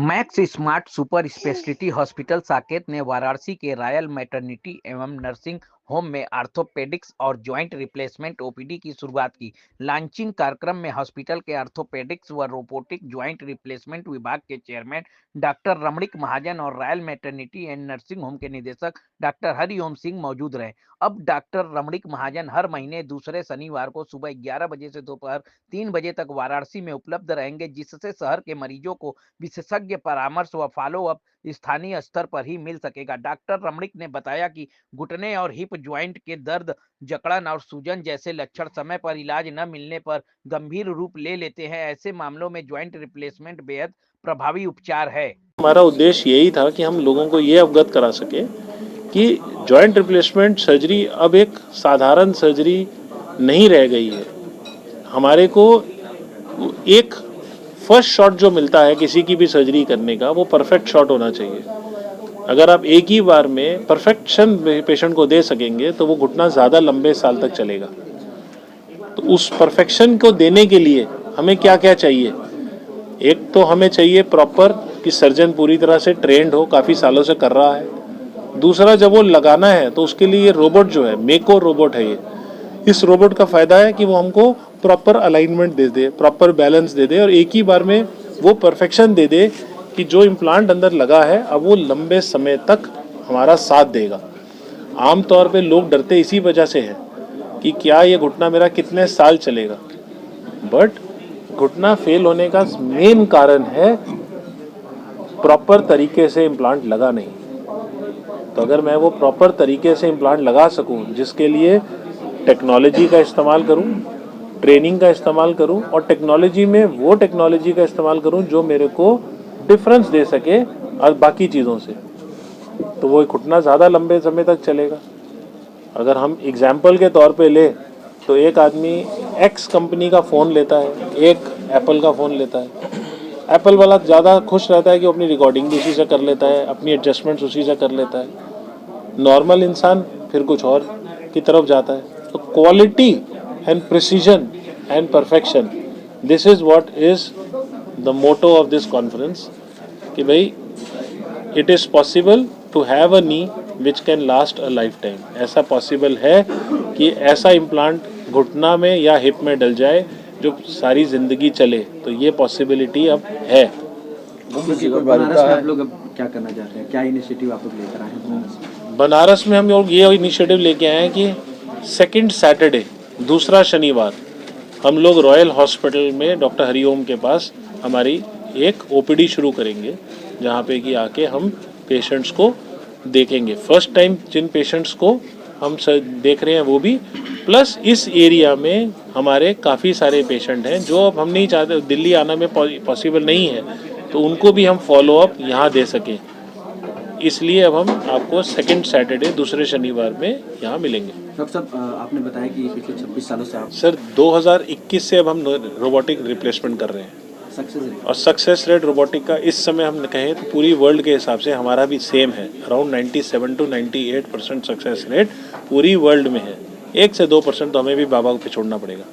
Max smart super speciality hospital Saket ने वाराणसी के royal maternity एवं नर्सिंग होम में आर्थोपेडिक्स और जॉइंट रिप्लेसमेंट ओपीडी की शुरुआत की। लॉन्चिंग कार्यक्रम में हॉस्पिटल के आर्थोपेडिक्स व रोबोटिक जॉइंट रिप्लेसमेंट विभाग के चेयरमैन डॉक्टर रमणीक महाजन और royal maternity and nursing home के निदेशक डॉक्टर हरिओम सिंह मौजूद रहे। अब डॉक्टर रमणीक महाजन हर महीने दूसरे शनिवार को सुबह 11 बजे से दोपहर 3 बजे तक वाराणसी में उपलब्ध रहेंगे, जिससे शहर के मरीजों को विशेषज्ञ परामर्श व फॉलो अप स्थानीय स्तर पर ही मिल सकेगा। डॉक्टर रमणीक ने बताया कि घुटने और हिप ज्वाइंट के दर्द, जकड़न और सूजन जैसे लक्षण समय पर इलाज न मिलने पर गंभीर रूप ले लेते हैं। ऐसे मामलों में ज्वाइंट रिप्लेसमेंट बेहद प्रभावी उपचार है। हमारा उद्देश्य यही था कि हम लोगों को ये अवगत करा सके कि जॉइंट रिप्लेसमेंट सर्जरी अब एक साधारण सर्जरी नहीं रह गई है। हमारे को एक फर्स्ट शॉट जो मिलता है किसी की भी सर्जरी करने का, वो परफेक्ट शॉट होना चाहिए। अगर आप एक ही बार में परफेक्शन पेशेंट को दे सकेंगे तो वो घुटना ज़्यादा लंबे साल तक चलेगा। तो उस परफेक्शन को देने के लिए हमें क्या क्या चाहिए? एक तो हमें चाहिए प्रॉपर कि सर्जन पूरी तरह से ट्रेंड हो, काफ़ी सालों से कर रहा है। दूसरा, जब वो लगाना है तो उसके लिए रोबोट जो है, मेको रोबोट है ये। इस रोबोट का फ़ायदा है कि वो हमको प्रॉपर अलाइनमेंट दे दे, प्रॉपर बैलेंस दे दे और एक ही बार में वो परफेक्शन दे दे कि जो इम्प्लांट अंदर लगा है अब वो लंबे समय तक हमारा साथ देगा। आमतौर पे लोग डरते इसी वजह से हैं कि क्या ये घुटना मेरा कितने साल चलेगा। बट घुटना फेल होने का मेन कारण है प्रॉपर तरीके से इम्प्लांट लगा नहीं। तो अगर मैं वो प्रॉपर तरीके से इम्प्लांट लगा सकूं, जिसके लिए टेक्नोलॉजी का इस्तेमाल करूं, ट्रेनिंग का इस्तेमाल करूं और टेक्नोलॉजी में वो टेक्नोलॉजी का इस्तेमाल करूं जो मेरे को डिफरेंस दे सके और बाकी चीज़ों से, तो वो घुटना ज़्यादा लंबे समय तक चलेगा। अगर हम एग्जाम्पल के तौर पे ले तो एक आदमी एक्स कंपनी का फ़ोन लेता है, एक एप्पल का फ़ोन लेता है। एप्पल वाला ज़्यादा खुश रहता है कि अपनी रिकॉर्डिंग भी उसी से कर लेता है, अपनी एडजस्टमेंट्स उसी से कर लेता है। नॉर्मल इंसान फिर कुछ और की तरफ जाता है। तो quality and precision and perfection, this is what is the motto of this conference कि भाई it is possible to have a knee which can last a lifetime. ऐसा पॉसिबल है कि ऐसा इम्प्लांट घुटना में या हिप में डल जाए जो सारी ज़िंदगी चले, तो ये पॉसिबिलिटी अब है। बनारस में आप लोग अब क्या करना चाहते हैं? क्या इनिशिएटिव आप लोग लेकर आए हैं बनारस में? हम लोग ये इनिशिएटिव लेके आए हैं कि सेकंड सैटरडे, दूसरा शनिवार, हम लोग रॉयल हॉस्पिटल में डॉक्टर हरिओम के पास हमारी एक ओपीडी शुरू करेंगे, जहाँ पे कि आके हम पेशेंट्स को देखेंगे। फर्स्ट टाइम जिन पेशेंट्स को हम देख रहे हैं वो भी, प्लस इस एरिया में हमारे काफ़ी सारे पेशेंट हैं जो अब हम नहीं चाहते, दिल्ली आना में पॉसिबल नहीं है, तो उनको भी हम फॉलो अप यहाँ दे सकें। इसलिए अब हम आपको सेकंड सैटरडे, दूसरे शनिवार में यहाँ मिलेंगे। डॉक्टर साहब, आपने बताया कि पिछले 26 सालों से आप सर 2021 से अब हम रोबोटिक रिप्लेसमेंट कर रहे हैं और सक्सेस रेट रोबोटिक का इस समय हम कहें तो पूरी वर्ल्ड के हिसाब से हमारा भी सेम है। अराउंड 97 to 98% सक्सेस रेट पूरी वर्ल्ड में है। 1 से 2% तो हमें भी बाबा को छोड़ना पड़ेगा।